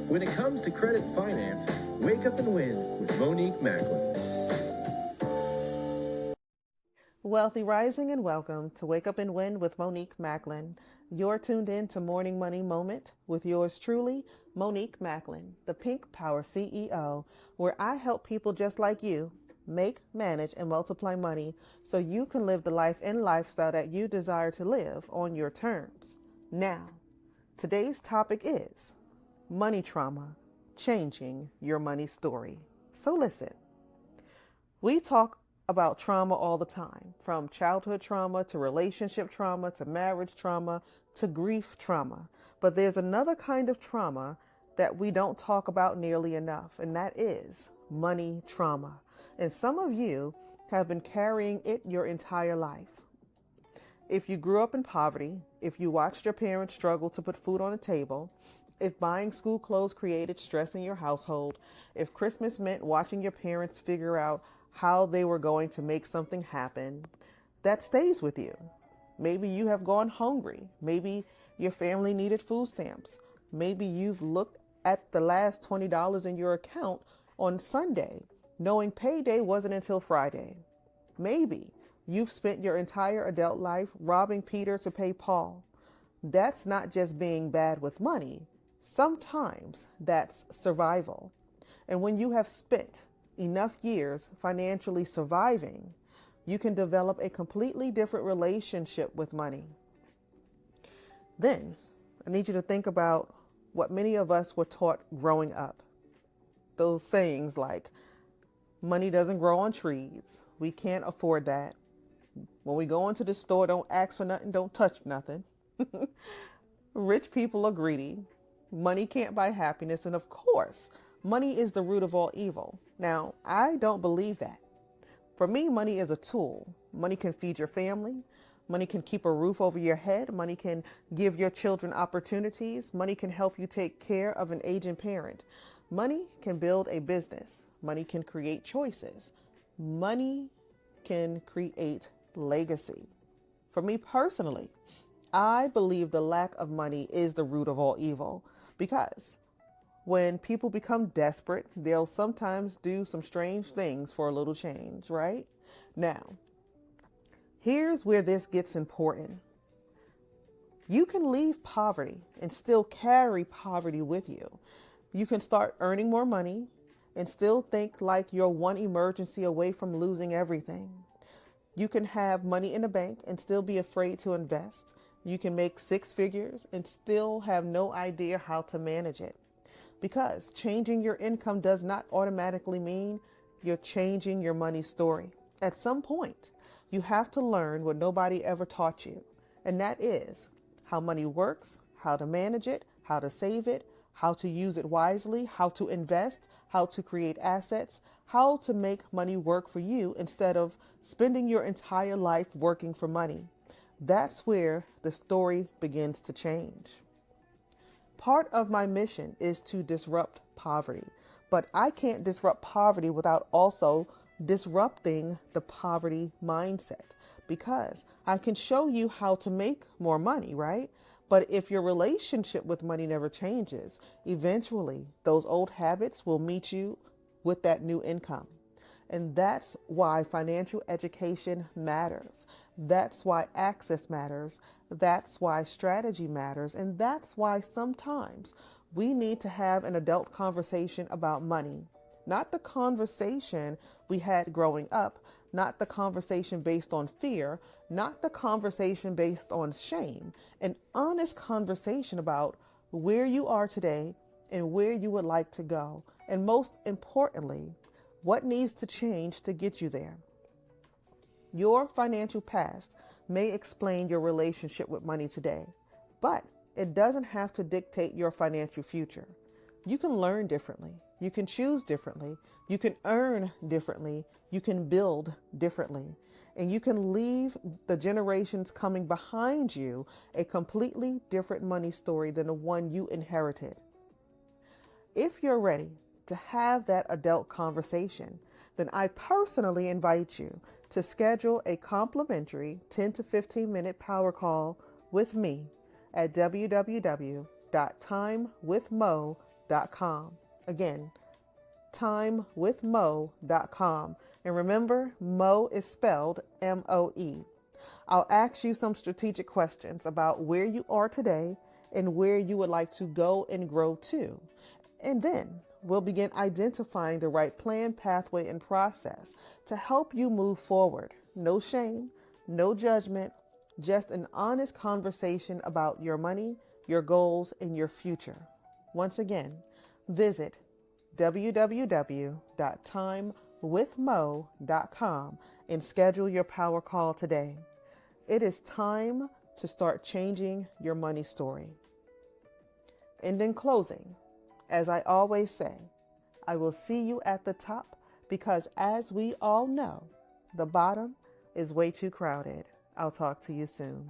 When it comes to credit and finance, wake up and win with Monique Macklin. Wealthy Rising and welcome to Wake Up and Win with Monique Macklin. You're tuned in to Morning Money Moment with yours truly, Monique Macklin, the Pink Power CEO, where I help people just like you make, manage, and multiply money so you can live the life and lifestyle that you desire to live on your terms. Now, today's topic is money trauma, changing your money story. So listen, we talk about trauma all the time, from childhood trauma to relationship trauma to marriage trauma to grief trauma. But there's another kind of trauma that we don't talk about nearly enough, and that is money trauma. And some of you have been carrying it your entire life. If you grew up in poverty, if you watched your parents struggle to put food on the table, if buying school clothes created stress in your household, if Christmas meant watching your parents figure out how they were going to make something happen, that stays with you. Maybe you have gone hungry. Maybe your family needed food stamps. Maybe you've looked at the last $20 in your account on Sunday, knowing payday wasn't until Friday. Maybe you've spent your entire adult life robbing Peter to pay Paul. That's not just being bad with money. Sometimes that's survival. And when you have spent enough years financially surviving, you can develop a completely different relationship with money. Then, I need you to think about what many of us were taught growing up. Those sayings like, money doesn't grow on trees. We can't afford that. When we go into the store, don't ask for nothing, don't touch nothing. Rich people are greedy. Money can't buy happiness. And of course, money is the root of all evil. Now, I don't believe that. For me, money is a tool. Money can feed your family. Money can keep a roof over your head. Money can give your children opportunities. Money can help you take care of an aging parent. Money can build a business. Money can create choices. Money can create legacy. For me personally, I believe the lack of money is the root of all evil, because when people become desperate, they'll sometimes do some strange things for a little change, right? Now, here's where this gets important. You can leave poverty and still carry poverty with you. You can start earning more money and still think like you're one emergency away from losing everything. You can have money in the bank and still be afraid to invest. You can make six figures and still have no idea how to manage it. Because changing your income does not automatically mean you're changing your money story. At some point, you have to learn what nobody ever taught you, and that is how money works, how to manage it, how to save it, how to use it wisely, how to invest, how to create assets, how to make money work for you instead of spending your entire life working for money. That's where the story begins to change. Part of my mission is to disrupt poverty, but I can't disrupt poverty without also disrupting the poverty mindset, because I can show you how to make more money, right? But if your relationship with money never changes, eventually those old habits will meet you with that new income. And that's why financial education matters. That's why access matters. That's why strategy matters. And that's why sometimes we need to have an adult conversation about money. Not the conversation we had growing up, not the conversation based on fear, not the conversation based on shame. An honest conversation about where you are today and where you would like to go. And most importantly, what needs to change to get you there? Your financial past may explain your relationship with money today, but it doesn't have to dictate your financial future. You can learn differently. You can choose differently. You can earn differently. You can build differently. And you can leave the generations coming behind you a completely different money story than the one you inherited. If you're ready to have that adult conversation, then I personally invite you to schedule a complimentary 10 to 15 minute power call with me at www.timewithmo.com. timewithmo.com. Again, timewithmo.com. And remember, Mo is spelled MOE. I'll ask you some strategic questions about where you are today and where you would like to go and grow to. And then we'll begin identifying the right plan, pathway, and process to help you move forward. No shame, no judgment, just an honest conversation about your money, your goals, and your future. Once again, visit www.timewithmo.com and schedule your power call today. It is time to start changing your money story. And in closing, as I always say, I will see you at the top because, as we all know, the bottom is way too crowded. I'll talk to you soon.